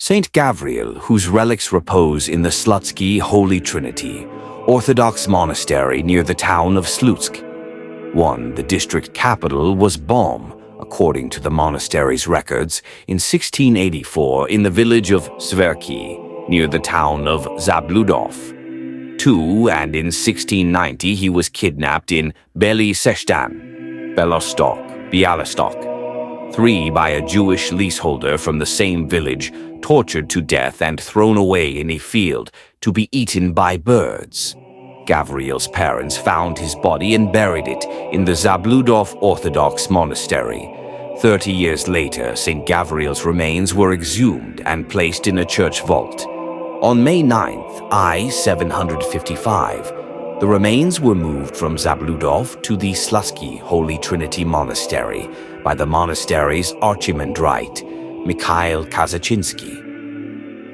Saint Gavriil, whose relics repose in the Slutsky Holy Trinity, Orthodox monastery near the town of Slutsk. 1. The district capital was Bom, according to the monastery's records, in 1684 in the village of Sverki, near the town of Zabludov. 2. And in 1690 he was kidnapped in Bialystok. 3. By a Jewish leaseholder from the same village, tortured to death and thrown away in a field to be eaten by birds. Gavriil's parents found his body and buried it in the Zabludov Orthodox monastery. 30 years later, St. Gavriil's remains were exhumed and placed in a church vault. On May 9th, I-755, the remains were moved from Zabludov to the Slutsky Holy Trinity Monastery by the monastery's archimandrite, Mikhail Kazachinsky.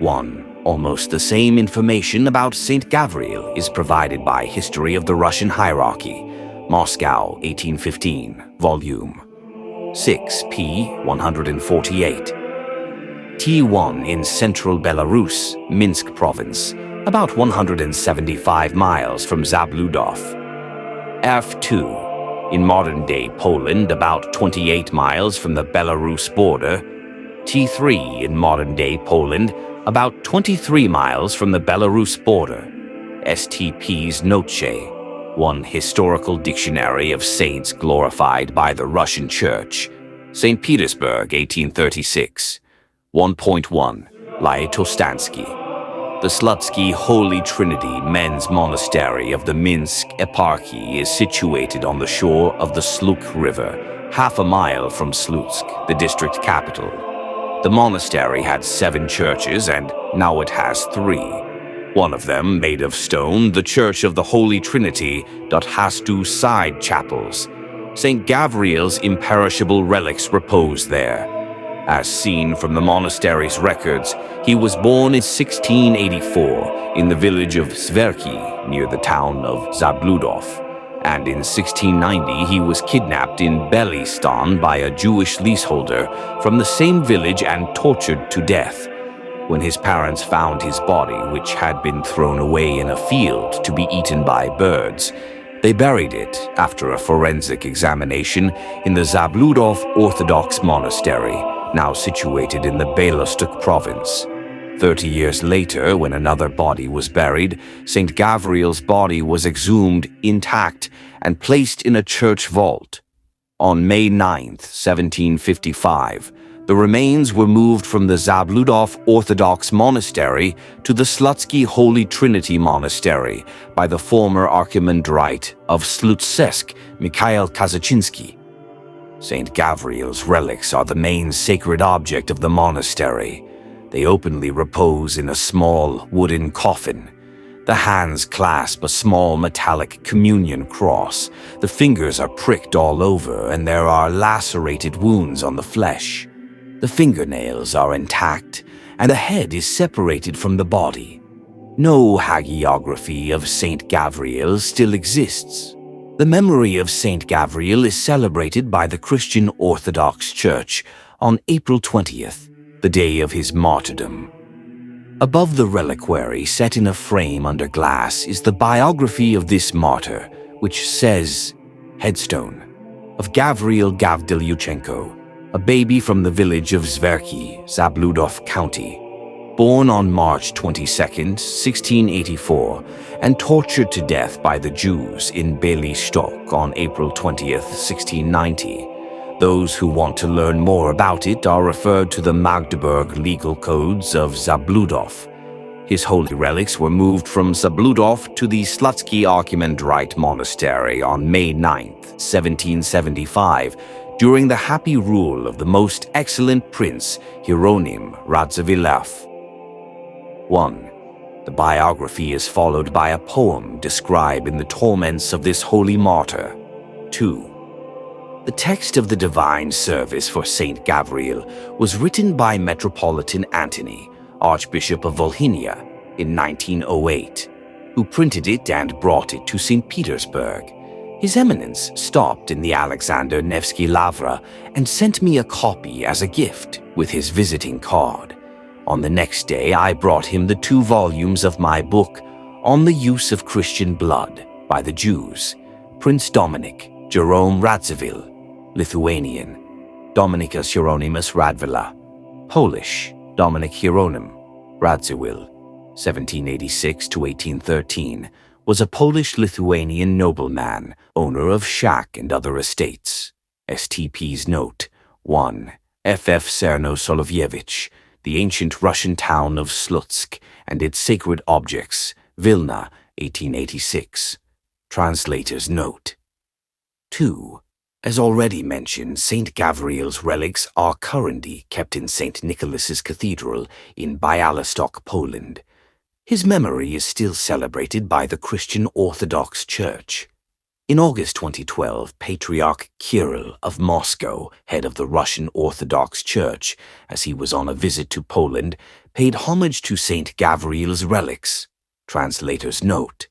1. Almost the same information about St. Gavriil is provided by History of the Russian Hierarchy, Moscow, 1815, Volume 6, p. 148. T1 in central Belarus, Minsk province, about 175 miles from Zabludov. F2 in modern-day Poland, about 28 miles from the Belarus border. T3 in modern-day Poland, about 23 miles from the Belarus border. STP's Noche, one historical dictionary of saints glorified by the Russian Church. St. Petersburg, 1836. 1.1. Lytostansky. The Slutsky Holy Trinity Men's Monastery of the Minsk Eparchy is situated on the shore of the Sluk River, half a mile from Slutsk, the district capital. The monastery had 7 churches, and now it has 3. One of them, made of stone, the Church of the Holy Trinity, has 2 side chapels. St. Gavriil's imperishable relics repose there. As seen from the monastery's records, he was born in 1684 in the village of Sverki, near the town of Zabludov, and in 1690 he was kidnapped in Belistan by a Jewish leaseholder from the same village and tortured to death. When his parents found his body, which had been thrown away in a field to be eaten by birds, they buried it, after a forensic examination, in the Zabludov Orthodox monastery, now situated in the Bialystok province. 30 years later, when another body was buried, St. Gavriil's body was exhumed intact and placed in a church vault. On May 9th, 1755, the remains were moved from the Zabludov Orthodox monastery to the Slutsky Holy Trinity Monastery by the former archimandrite of Slutsk, Mikhail Kazachinsky. St. Gavriil's relics are the main sacred object of the monastery. They openly repose in a small wooden coffin. The hands clasp a small metallic communion cross. The fingers are pricked all over, and there are lacerated wounds on the flesh. The fingernails are intact, and the head is separated from the body. No hagiography of St. Gavriil still exists. The memory of St. Gavriil is celebrated by the Christian Orthodox Church on April 20th, the day of his martyrdom. Above the reliquary, set in a frame under glass, is the biography of this martyr, which says, Headstone of Gabriel Gavrilyuchenko, a baby from the village of Zverki, Zabludov County, born on March 22nd, 1684, and tortured to death by the Jews in Bialystok on April 20th, 1690. Those who want to learn more about it are referred to the Magdeburg legal codes of Zabludov. His holy relics were moved from Zabludov to the Slutsky Archimandrite Monastery on May 9th, 1775, during the happy rule of the most excellent prince Hieronym Radziwiłł. 1. The biography is followed by a poem describing the torments of this holy martyr. 2. The text of the divine service for Saint Gavriil was written by Metropolitan Antony, Archbishop of Volhynia, in 1908, who printed it and brought it to St. Petersburg. His Eminence stopped in the Alexander Nevsky Lavra and sent me a copy as a gift with his visiting card. On the next day, I brought him the 2 volumes of my book on the use of Christian blood by the Jews, Prince Dominic Jerome Radziwill, Lithuanian, Dominicus Hieronymus Radvila, Polish, Dominic Hieronym Radziwill, 1786 to 1813, was a Polish-Lithuanian nobleman, owner of shack and other estates. STP's note 1. F.F. Cerno Solovyevich, the ancient Russian town of Slutsk and its sacred objects, Vilna, 1886. Translator's note. 2. As already mentioned, St. Gavriil's relics are currently kept in St. Nicholas's Cathedral in Bialystok, Poland. His memory is still celebrated by the Christian Orthodox Church. In August 2012, Patriarch Kirill of Moscow, head of the Russian Orthodox Church, as he was on a visit to Poland, paid homage to St. Gavriil's relics. Translator's note.